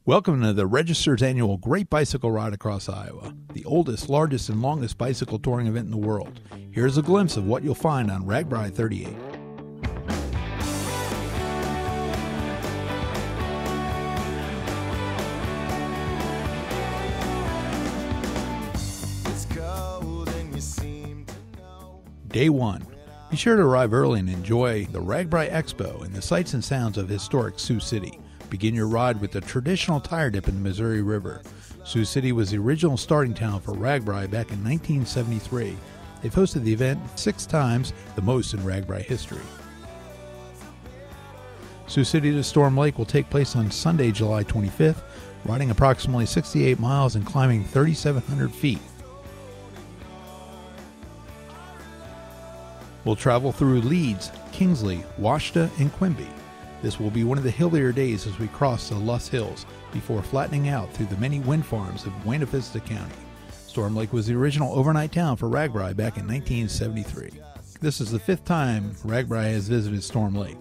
Welcome to the Register's annual Great Bicycle Ride Across Iowa, the oldest, largest, and longest bicycle touring event in the world. Here's a glimpse of what you'll find on RAGBRAI 38. Day 1. Be sure to arrive early and enjoy the RAGBRAI Expo and the sights and sounds of historic Sioux City. Begin your ride with the traditional tire dip in the Missouri River. Sioux City was the original starting town for RAGBRAI back in 1973. They've hosted the event 6 times, the most in RAGBRAI history. Sioux City to Storm Lake will take place on Sunday, July 25th, riding approximately 68 miles and climbing 3,700 feet. We'll travel through Leeds, Kingsley, Washita, and Quimby. This will be one of the hillier days as we cross the Luss Hills before flattening out through the many wind farms of Buena Vista County. Storm Lake was the original overnight town for RAGBRAI back in 1973. This is the 5th time RAGBRAI has visited Storm Lake.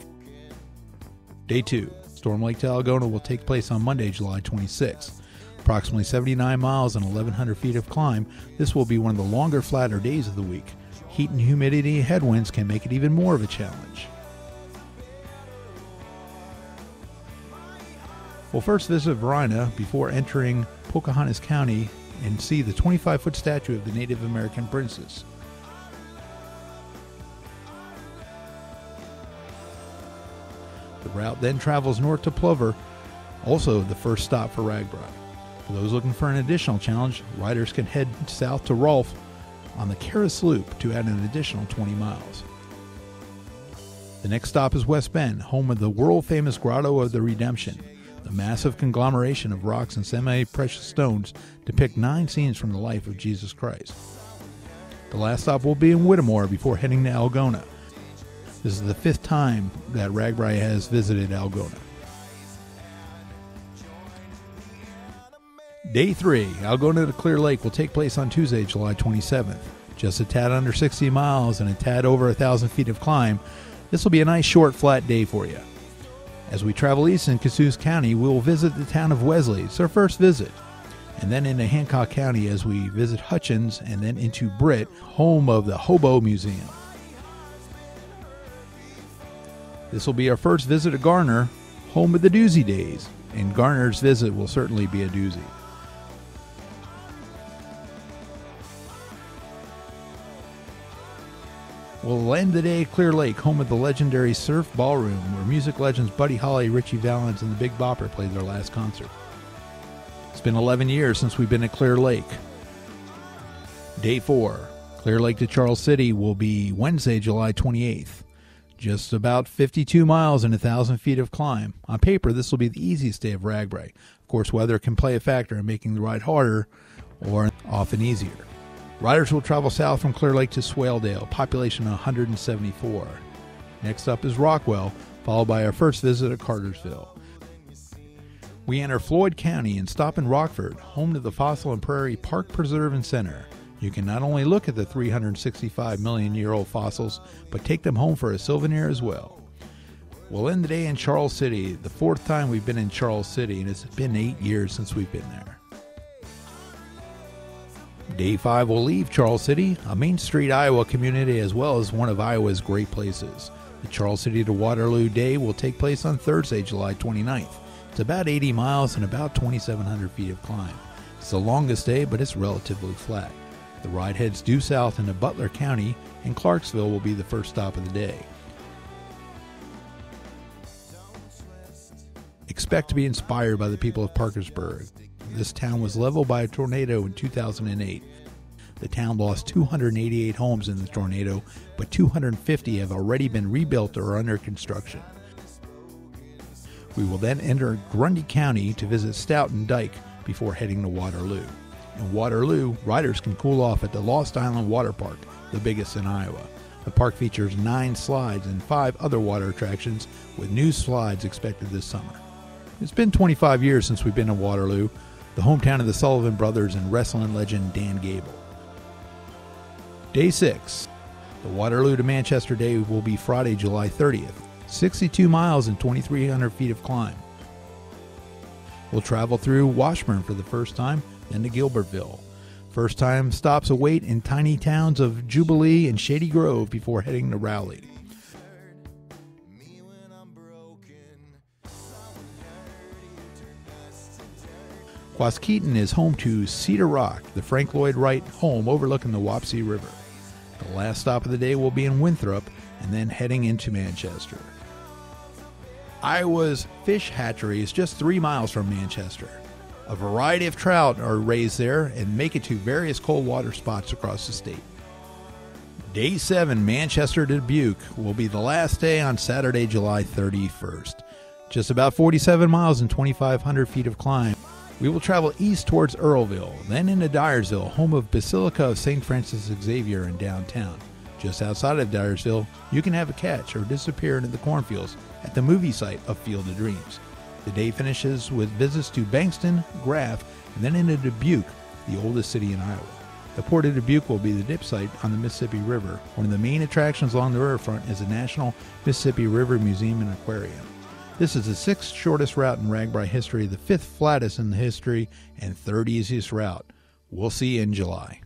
Day 2. Storm Lake to Algona will take place on Monday, July 26th. Approximately 79 miles and 1,100 feet of climb, this will be one of the longer, flatter days of the week. Heat and humidity and headwinds can make it even more of a challenge. We'll first visit Verina before entering Pocahontas County and see the 25-foot statue of the Native American princess. The route then travels north to Plover, also the first stop for RAGBRAI. For those looking for an additional challenge, riders can head south to Rolfe on the Karas Loop to add an additional 20 miles. The next stop is West Bend, home of the world-famous Grotto of the Redemption. The massive conglomeration of rocks and semi-precious stones depict 9 scenes from the life of Jesus Christ. The last stop will be in Whittemore before heading to Algona. This is the 5th time that RAGBRAI has visited Algona. Day 3, Algona to Clear Lake will take place on Tuesday, July 27th. Just a tad under 60 miles and a tad over 1,000 feet of climb, this will be a nice short flat day for you. As we travel east in Cassuth County, we will visit the town of Wesley. It's our first visit. And then into Hancock County as we visit Hutchins and then into Britt, home of the Hobo Museum. This will be our first visit to Garner, home of the Doozy Days. And Garner's visit will certainly be a doozy. We'll end the day at Clear Lake, home of the legendary Surf Ballroom, where music legends Buddy Holly, Richie Valens, and the Big Bopper played their last concert. It's been 11 years since we've been at Clear Lake. Day 4. Clear Lake to Charles City will be Wednesday, July 28th. Just about 52 miles and 1,000 feet of climb. On paper, this will be the easiest day of RAGBRAI. Of course, weather can play a factor in making the ride harder or often easier. Riders will travel south from Clear Lake to Swaledale, population 174. Next up is Rockwell, followed by our first visit at Cartersville. We enter Floyd County and stop in Rockford, home to the Fossil and Prairie Park Preserve and Center. You can not only look at the 365 million-year-old fossils, but take them home for a souvenir as well. We'll end the day in Charles City, the 4th time we've been in Charles City, and it's been 8 years since we've been there. Day 5 will leave Charles City, a Main Street, Iowa community, as well as one of Iowa's great places. The Charles City to Waterloo Day will take place on Thursday, July 29th. It's about 80 miles and about 2,700 feet of climb. It's the longest day, but it's relatively flat. The ride heads due south into Butler County, and Clarksville will be the first stop of the day. Expect to be inspired by the people of Parkersburg. This town was leveled by a tornado in 2008. The town lost 288 homes in the tornado, but 250 have already been rebuilt or are under construction. We will then enter Grundy County to visit Stoughton Dike before heading to Waterloo. In Waterloo, riders can cool off at the Lost Island Water Park, the biggest in Iowa. The park features 9 slides and 5 other water attractions, with new slides expected this summer. It's been 25 years since we've been to Waterloo, the hometown of the Sullivan brothers and wrestling legend Dan Gable. Day 6. The Waterloo to Manchester Day will be Friday, July 30th. 62 miles and 2,300 feet of climb. We'll travel through Washburn for the first time, then to Gilbertville. First time stops await in tiny towns of Jubilee and Shady Grove before heading to Rowley. Quasqueton is home to Cedar Rock, the Frank Lloyd Wright home overlooking the Wapsie River. The last stop of the day will be in Winthrop and then heading into Manchester. Iowa's fish hatchery is just 3 miles from Manchester. A variety of trout are raised there and make it to various cold water spots across the state. Day 7, Manchester to Dubuque, will be the last day on Saturday, July 31st. Just about 47 miles and 2,500 feet of climb. We will travel east towards Earlville, then into Dyersville, home of Basilica of St. Francis Xavier in downtown. Just outside of Dyersville, you can have a catch or disappear into the cornfields at the movie site of Field of Dreams. The day finishes with visits to Bankston, Graff, and then into Dubuque, the oldest city in Iowa. The port of Dubuque will be the dip site on the Mississippi River. One of the main attractions along the riverfront is the National Mississippi River Museum and Aquarium. This is the 6th shortest route in RAGBRAI history, the 5th flattest in the history, and 3rd easiest route. We'll see you in July.